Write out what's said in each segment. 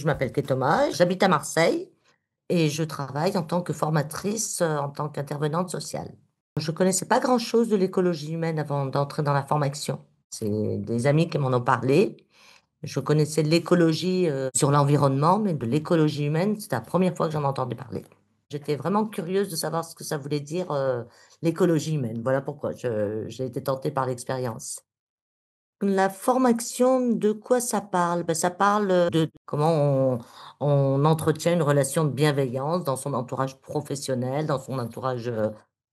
Je m'appelle Thomas, j'habite à Marseille et je travaille en tant que formatrice, en tant qu'intervenante sociale. Je connaissais pas grand-chose de l'écologie humaine avant d'entrer dans la formation. C'est des amis qui m'en ont parlé. Je connaissais l'écologie, sur l'environnement, mais de l'écologie humaine, c'était la première fois que j'en entendais parler. J'étais vraiment curieuse de savoir ce que ça voulait dire, l'écologie humaine. Voilà pourquoi j'ai été tentée par l'expérience. La formation, de quoi ça parle? Ça parle, de comment on entretient une relation de bienveillance dans son entourage professionnel, dans son entourage,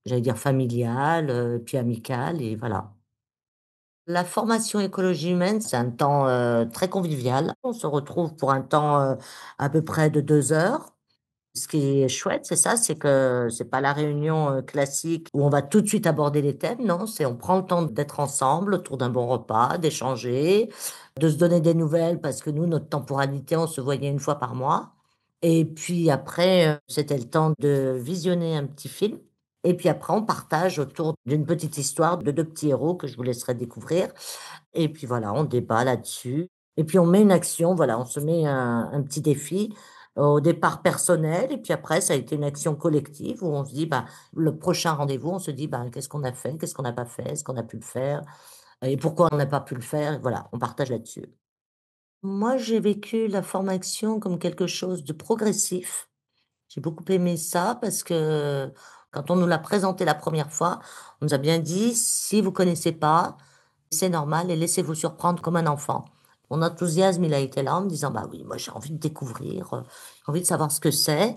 j'allais dire familial, puis amical et voilà. La formation écologie humaine, c'est un temps, très convivial. On se retrouve pour un temps, à peu près de 2 heures. Ce qui est chouette, c'est ça, c'est que c'est pas la réunion, classique où on va tout de suite aborder les thèmes, non, c'est on prend le temps d'être ensemble autour d'un bon repas, d'échanger, de se donner des nouvelles parce que nous, notre temporalité, on se voyait une fois par mois et puis après, c'était le temps de visionner un petit film et puis après on partage autour d'une petite histoire de 2 petits héros que je vous laisserai découvrir et puis voilà, on débat là-dessus et puis on met une action, voilà, on se met un petit défi, au départ personnel et puis après ça a été une action collective où on se dit, bah, le prochain rendez-vous, on se dit: «Ben, qu'est-ce qu'on a fait? Qu'est-ce qu'on n'a pas fait? Est-ce qu'on a pu le faire? Et pourquoi on n'a pas pu le faire?» Et voilà, on partage là-dessus. Moi, j'ai vécu la formation comme quelque chose de progressif. J'ai beaucoup aimé ça parce que quand on nous l'a présenté la première fois, on nous a bien dit: «Si vous connaissez pas, c'est normal et laissez-vous surprendre comme un enfant». Mon enthousiasme, il a été là en me disant: «Bah oui, moi j'ai envie de découvrir, j'ai envie de savoir ce que c'est».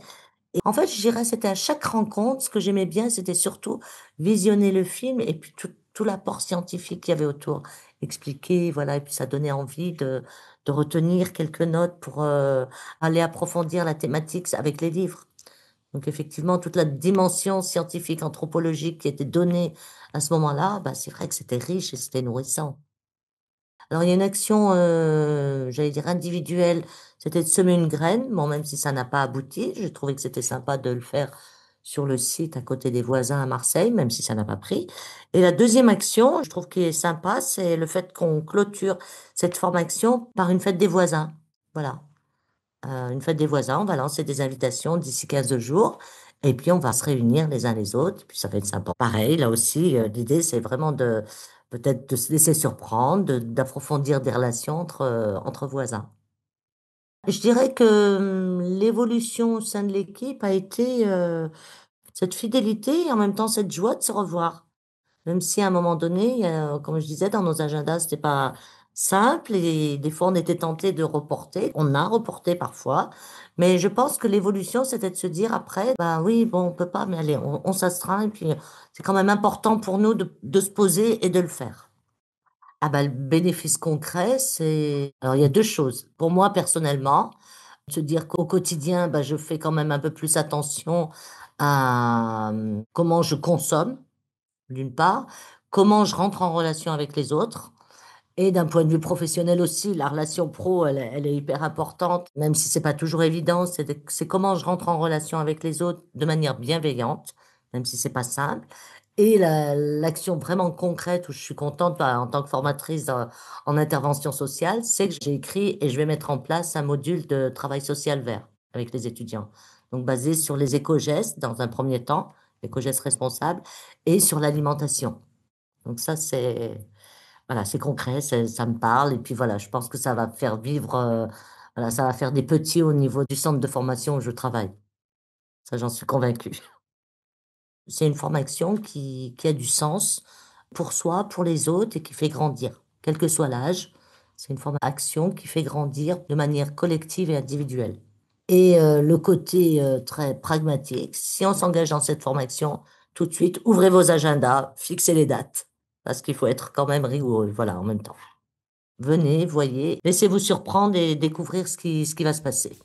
Et en fait, je dirais, c'était à chaque rencontre, ce que j'aimais bien, c'était surtout visionner le film et puis tout l'apport scientifique qu'il y avait autour. Expliquer, voilà, et puis ça donnait envie de retenir quelques notes pour, aller approfondir la thématique avec les livres. Donc effectivement, toute la dimension scientifique, anthropologique qui était donnée à ce moment-là, bah, c'est vrai que c'était riche et c'était nourrissant. Alors il y a une action, j'allais dire individuelle, c'était de semer une graine. Bon, même si ça n'a pas abouti, j'ai trouvé que c'était sympa de le faire sur le site à côté des voisins à Marseille, même si ça n'a pas pris. Et la deuxième action, je trouve qui est sympa, c'est le fait qu'on clôture cette formation par une fête des voisins. Voilà. Une fête des voisins, on va lancer des invitations d'ici 15 jours et puis on va se réunir les uns les autres, puis ça va être sympa. Pareil, là aussi, l'idée, c'est vraiment de peut-être de se laisser surprendre, d'approfondir des relations entre voisins. Je dirais que, l'évolution au sein de l'équipe a été, cette fidélité et en même temps cette joie de se revoir. Même si à un moment donné, comme je disais, dans nos agendas, c'était pas simple et des fois on était tenté de reporter. On a reporté parfois, mais je pense que l'évolution, c'était de se dire après: «Bah, oui, bon, on peut pas, mais allez, on s'astreint et puis, c'est quand même important pour nous de se poser et de le faire». Ah bah, le bénéfice concret, c'est alors il y a 2 choses. Pour moi personnellement, se dire qu'au quotidien, bah, je fais quand même un peu plus attention à, comment je consomme. D'une part, comment je rentre en relation avec les autres et d'un point de vue professionnel aussi, la relation pro, elle est hyper importante, même si c'est pas toujours évident. C'est comment je rentre en relation avec les autres de manière bienveillante, même si c'est pas simple et l'action vraiment concrète où je suis contente, bah, en tant que formatrice en intervention sociale, c'est que j'ai écrit et je vais mettre en place un module de travail social vert avec les étudiants. Donc basé sur les éco-gestes dans un premier temps, éco-gestes responsables et sur l'alimentation. Donc ça, c'est voilà, c'est concret, ça me parle et puis voilà, je pense que ça va faire vivre, voilà, ça va faire des petits au niveau du centre de formation où je travaille. Ça, j'en suis convaincue. C'est une formation qui a du sens pour soi, pour les autres et qui fait grandir, quel que soit l'âge. C'est une formation qui fait grandir de manière collective et individuelle. Et le côté, très pragmatique, si on s'engage dans cette formation, tout de suite, ouvrez vos agendas, fixez les dates, parce qu'il faut être quand même rigoureux, voilà, en même temps. Venez, voyez, laissez-vous surprendre et découvrir ce qui va se passer.